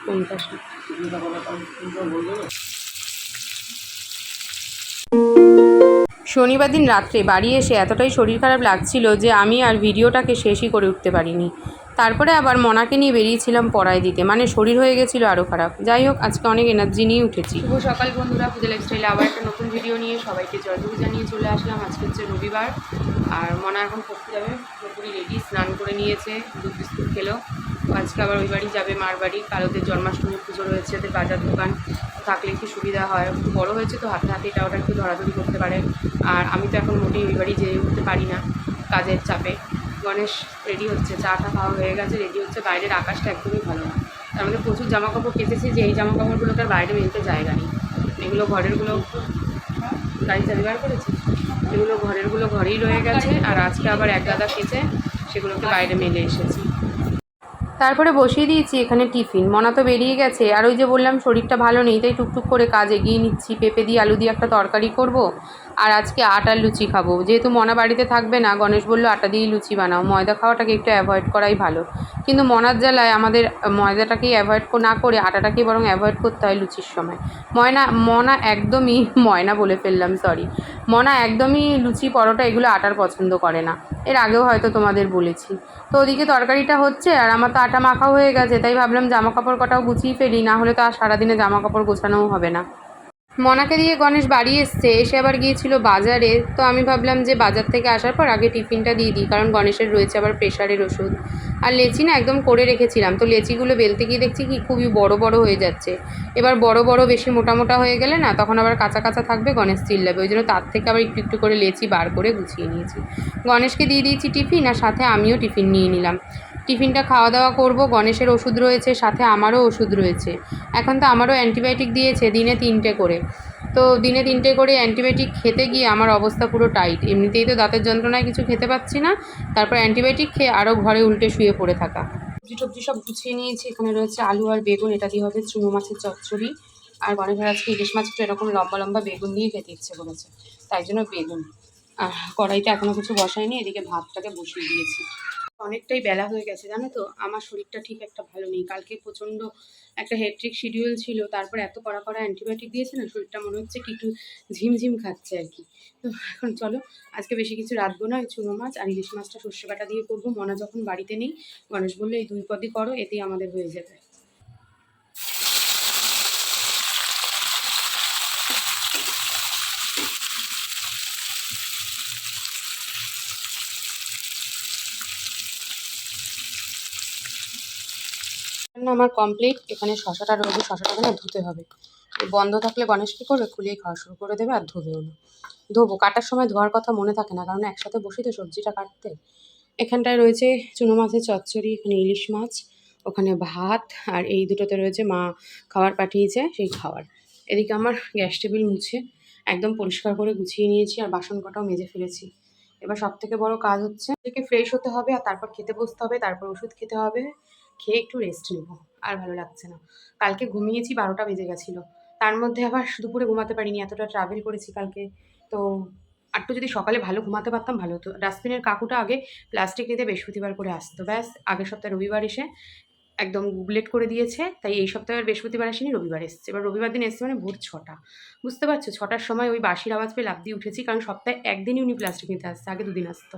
কোনটা শনিবার দিন রাত্রে বাড়ি এসে এতটাই শরীর খারাপ লাগছিল যে আমি আর ভিডিওটাকে শেষই করে উঠতে পারিনি। তারপরে আবার মনাকে নিয়ে বেরিয়েছিলাম পড়ায় দিতে, মানে শরীর হয়ে গেছিলো আরও খারাপ। যাই হোক, আজকে অনেক এনার্জি নিয়ে উঠেছি। শুভ সকাল বন্ধুরা, পূজা লাইফস্টাইলে আবার একটা নতুন ভিডিও নিয়ে সবাইকে জয়গুরু জানিয়ে চলে আসলাম। আজকে হচ্ছে রবিবার, আর মনা এখন পড়তে যাবে। পুরোপুরি রেডি, স্নান করে নিয়েছে, দুধ বিস্কুট খেলো। তো আজকে আবার ওই বাড়ি যাবে, মার বাড়ি। কাল ওদের জন্মাষ্টমীর পুজো রয়েছে, ওদের বাজার দোকান থাকলে একটু সুবিধা হয়। একটু বড়ো হয়েছে তো হাতে হাতে এটা ওটা একটু ধরাধরি করতে পারে। আর আমি তো এখন মোটেই ওই বাড়ি যেয়ে উঠতে পারি না কাজের চাপে। গণেশ রেডি হচ্ছে, চা টা খাওয়া হয়ে গেছে, রেডি হচ্ছে। বাইরের আকাশটা একদমই ভালো না, তার মধ্যে প্রচুর জামা কাপড় কেটেছি যে এই জামা কাপড়গুলো তার বাইরে মেলতে জায়গা নেই। এগুলো ঘরেরগুলো গাড়ি চাবি বার করেছি, এগুলো ঘরেরগুলো ঘরেই রয়ে গেছে। আর আজকে আবার এক গাদা কেচে সেগুলোকে বাইরে মেলে এসেছি। তারপরে বসিয়ে দিয়েছি এখানে টিফিন। মনা তো বেরিয়ে গেছে, আর ওই যে বললাম শরীরটা ভালো নেই, তাই টুকটুক করে কাজ এগিয়ে নিচ্ছি। পেঁপে দিয়ে আলু দিয়ে একটা তরকারি করব, আর আজকে আটার লুচি খাবো। যেহেতু মনা বাড়িতে থাকবে না, গণেশ বললো আটা দিয়েই লুচি বানাও, ময়দা খাওয়াটাকে একটু অ্যাভয়েড করাই ভালো। কিন্তু মনার জ্বালায় আমাদের ময়দাটাকেই অ্যাভয়েড না করে আটাটাকেই বরং অ্যাভয়েড করতে হয় লুচির সময়। মনা একদমই ময়না বলে ফেললাম, সরি। মনা একদমই লুচি পরোটা এগুলো আটার পছন্দ করে না, এর আগেও হয়তো তোমাদের বলেছি। তো ওদিকে তরকারিটা হচ্ছে, আর আমার তো আটা মাখাও হয়ে গেছে, তাই ভাবলাম জামা কাপড় কটাও গুছিয়ে ফেলি, না হলে তো আর সারাদিনে জামা কাপড় গোছানোও হবে না। মনাকে দিয়ে গণেশ বাড়ি এসছে, এসে আবার গিয়েছিল বাজারে। তো আমি ভাবলাম যে বাজার থেকে আসার পর আগে টিফিনটা দিয়ে দিই, কারণ গণেশের রয়েছে আবার প্রেশারের ওষুধ। আর লেচি না একদম করে রেখেছিলাম, তো লেচিগুলো বেলতে গিয়ে দেখছি কি খুবই বড় বড় হয়ে যাচ্ছে। এবার বড় বড় বেশি মোটা মোটা হয়ে গেলে না, তখন আবার কাঁচা কাঁচা থাকবে, গণেশ চিল্লাবে। ওই জন্য তার থেকে আবার একটু একটু করে লেচি বার করে গুছিয়ে নিয়েছি। গণেশকে দিয়ে দিয়েছি টিফিন, আর সাথে আমিও টিফিন নিয়ে নিলাম। টিফিনটা খাওয়া দাওয়া করব। গণেশের ওষুধ রয়েছে, সাথে আমারও ওষুধ রয়েছে। এখন তো আমারও অ্যান্টিবায়োটিক দিয়েছে দিনে 3টে করে। তো দিনে 3টে করে অ্যান্টিবায়োটিক খেতে গিয়ে আমার অবস্থা পুরো টাইট। এমনিতেই তো দাঁতের যন্ত্রণায় কিছু খেতে পাচ্ছি না, তারপর অ্যান্টিবায়োটিক খেয়ে আরও ঘরে উল্টে শুয়ে পড়ে থাকা। সবজি সব গুছিয়ে নিয়েছি। এখানে রয়েছে আলু আর বেগুন, এটা দিয়ে হবে চুনো মাছের চচ্চড়ি। আর গণেশের আজকে ইলিশ মাছ একটু এরকম লম্বা লম্বা বেগুন দিয়ে খেতে ইচ্ছে করেছে, তাই জন্য বেগুন। আর কড়াইতে এখনও কিছু বসাইনি, এদিকে ভাতটাকে বসিয়ে দিয়েছি। অনেকটাই বেলা হয়ে গেছে জানো তো, আমার শরীরটা ঠিক একটা ভালো নেই। কালকে প্রচণ্ড একটা হেট্রিক শিডিউল ছিল, তারপর এত কড়া কড়া অ্যান্টিবায়োটিক দিয়েছে না, শরীরটা মনে হচ্ছে কি একটু ঝিমঝিম খাচ্ছে আর কি। তো এখন চলো, আজকে বেশি কিছু রাঁধবো না। চুনো মাছ আর ইলিশ মাছটা সর্ষে বাটা দিয়ে করবো। মনা যখন বাড়িতে নেই, গণেশ বললো এই 2 পদই করো, এতেই আমাদের হয়ে যাবে। রান্না আমার কমপ্লিট। এখানে শশাটা রয়েছে, শশাটাকে না ধুতে হবে। বন্ধ থাকলে গণেশ কী করবে, খুলেই খাওয়া শুরু করে দেবে, আর ধুবেও না। ধোবো, কাটার সময় ধোয়ার কথা মনে থাকে না, কারণ একসাথে বসি তো সবজিটা কাটতে। এখানটায় রয়েছে চুনো মাছের চচ্চড়ি, এখানে ইলিশ মাছ, ওখানে ভাত, আর এই দুটোতে রয়েছে মা খাবার পাঠিয়েছে সেই খাবার। এদিকে আমার গ্যাস টেবিল মুছে একদম পরিষ্কার করে গুছিয়ে নিয়েছি, আর বাসন কটাও মেজে ফেলেছি। এবার সব থেকে বড় কাজ হচ্ছে এদিকে ফ্রেশ হতে হবে, আর তারপর খেতে বসতে হবে, তারপর ওষুধ খেতে হবে, খেয়ে একটু রেস্ট নেব। আর ভালো লাগছে না। কালকে ঘুমিয়েছি 12টা বেজে গেছিলো, তার মধ্যে আবার দুপুরে ঘুমাতে পারিনি, এতটা ট্রাভেল করেছি কালকে। তো একটু যদি সকালে ভালো ঘুমাতে পারতাম ভালো হতো। ডাস্টবিনের কাকুটা আগে প্লাস্টিক নিতে বৃহস্পতিবার করে আসতো, ব্যাস আগের সপ্তাহে রবিবার এসে একদম গুগলেট করে দিয়েছে। তাই এই সপ্তাহে আর বৃহস্পতিবার আসেনি, রবিবার এসছে। এবার রবিবার দিন এসছে মানে ভোর 6টা, বুঝতে পারছো? 6টার সময় ওই বাঁশির আওয়াজ পেয়ে লাফ দিয়ে উঠেছি, কারণ সপ্তাহে একদিনই উনি প্লাস্টিক নিতে আসছে, আগে 2 দিন আসতো।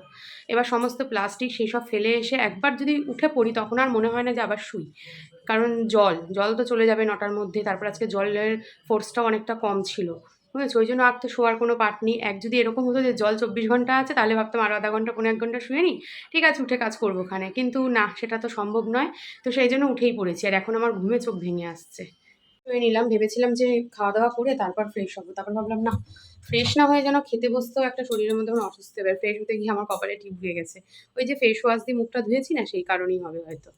এবার সমস্ত প্লাস্টিক সেই সব ফেলে এসে একবার যদি উঠে পড়ি, তখন আর মনে হয় না যে আবার শুই, কারণ জল তো চলে যাবে 9টার মধ্যে। তারপর আজকে জলের ফোর্সটাও অনেকটা কম ছিল, বুঝেছো? ওই জন্য আর তো শোয়ার কোনো পাট নেই। যদি এরকম হতো যে জল 24 ঘন্টা আছে, তাহলে ভাবতাম আরও আধা ঘন্টা 1 ঘন্টা শুয়ে নিই, ঠিক আছে উঠে কাজ করবো ওখানে, কিন্তু না, সেটা তো সম্ভব নয়। তো সেই জন্য উঠেই পড়েছি, আর এখন আমার ঘুমে চোখ ভেঙে আসছে। শুয়ে নিলাম, ভেবেছিলাম যে খাওয়া দাওয়া করে তারপর ফ্রেশ হবো, তারপর ভাবলাম না, ফ্রেশ না হয়ে যেন খেতে বসতেও একটা শরীরের মধ্যে আমার অসুস্থ হবে। ফ্রেশ হতে গিয়ে আমার কপালে টিপ হয়ে গেছে। ওই যে ফেস ওয়াশ দিয়ে মুখটা ধুয়েছি না, সেই কারণেই হবে হয়তো।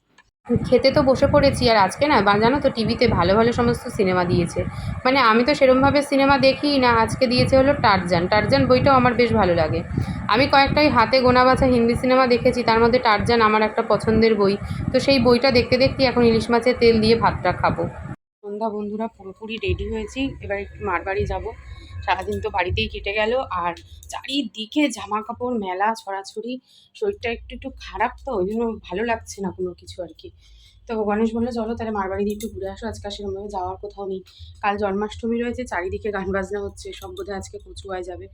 খেতে তো বসে পড়েছি, আর আজকে না জানো তো টিভিতে ভালো ভালো সমস্ত সিনেমা দিয়েছে। মানে আমি তো সেরমভাবে সিনেমা দেখি না, আজকে দিয়েছে হলো টারজান। টারজান বইটাও আমার বেশ ভালো লাগে। আমি কয়েকটাই হাতে গোনা বাছা হিন্দি সিনেমা দেখেছি, তার মধ্যে টারজান আমার একটা পছন্দের বই। তো সেই বইটা দেখতে দেখতে এখন ইলিশ মাছের তেল দিয়ে ভাতটা খাবো। সন্ধ্যা বন্ধুরা, পুরোপুরি রেডি হয়েছি, এবার একটু মার বাড়ি যাবো। সারাদিন তো বাড়িতেই কেটে গেল, আর চারিদিকে জামা কাপড় মেলা ছড়াছড়ি। শরীরটা একটু একটু খারাপ, তো ওই জন্য ভালো লাগছে না কোনো কিছু আর কি। তো গণেশ বললো চলো তাহলে মারবাড়ি দিয়ে একটু ঘুরে আসো, আজকে আর সেরকমভাবে যাওয়ার কোথাও নেই। কাল জন্মাষ্টমী রয়েছে, চারিদিকে গান বাজনা হচ্ছে, সব বোধহয় আজকে কচুয়ায় যাবে।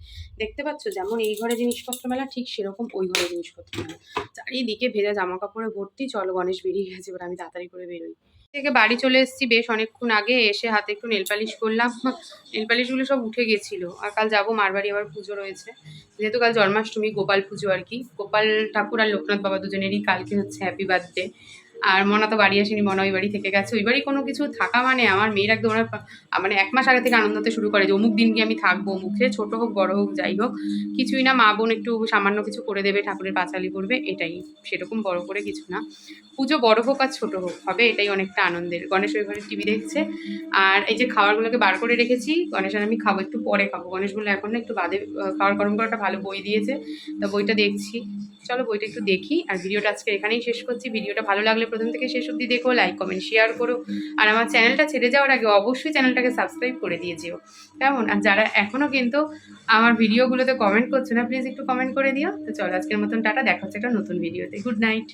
দেখতে পাচ্ছ যেমন এই ঘরে জিনিসপত্র মেলা, ঠিক সেরকম ওই ঘরে জিনিসপত্র মেলা। চারিদিকে ভেজা জামা কাপড়ে ভর্তি। চলো গণেশ বেরিয়ে গেছে, এবার আমি তাড়াতাড়ি করে বেরোই। থেকে বাড়ি চলে এসেছি বেশ অনেকক্ষণ আগে, এসে হাতে একটু নেল পালিশ করলাম। নেল পালিশগুলো সব উঠে গেছিলো। আর কাল যাবো মারবাড়ি, আবার পুজো রয়েছে, যেহেতু কাল জন্মাষ্টমী, গোপাল পুজো আর কি। গোপাল ঠাকুর আর লোকনাথ বাবা দুজনেরই কালকে হচ্ছে হ্যাপি বার্থডে। আর মনা তো বাড়ি আসেনি, মনা ওই বাড়ি থেকে গেছে। ওই বাড়ি কোনো কিছু থাকা মানে আমার মেয়ের একদম মানে 1 মাস আগে থেকে আনন্দ হতে শুরু করে যে অমুক দিন গিয়ে আমি থাকবো, মুখে ছোট হোক বড় হোক যাই হোক কিছুই না, মা বোন একটু সামান্য কিছু করে দেবে, ঠাকুরের পাঁচালি করবে, এটাই। সেরকম বড় করে কিছু না। পুজো বড় হোক আর ছোট হোক হবে, এটাই অনেকটা আনন্দের। গণেশ ওই ঘরে টিভি দেখছে, আর এই যে খাবারগুলোকে বার করে রেখেছি, গণেশ আর আমি খাবো, একটু পরে খাবো। গণেশ বললো এখন না, একটু বাদে খাবার গরম করাটা ভালো, বই দিয়েছে, তা বইটা দেখছি। চলো বইটা একটু দেখি। আর ভিডিওটা আজকে এখানেই শেষ করছি। ভিডিওটা ভালো লাগলে প্রথম থেকে শেষ অবধি দেখো, লাইক কমেন্ট শেয়ার করো। আর আমার চ্যানেলটা ছেড়ে যাওয়ার আগে অবশ্যই চ্যানেলটাকে সাবস্ক্রাইব করে দিয়ে যেও, কেমন? আর যারা এখনও কিন্তু আমার ভিডিওগুলোতে কমেন্ট করছো না, প্লিজ একটু কমেন্ট করে দিও। তো চলো আজকের মতন টাটা, দেখা হচ্ছে একটা নতুন ভিডিওতে। Good night.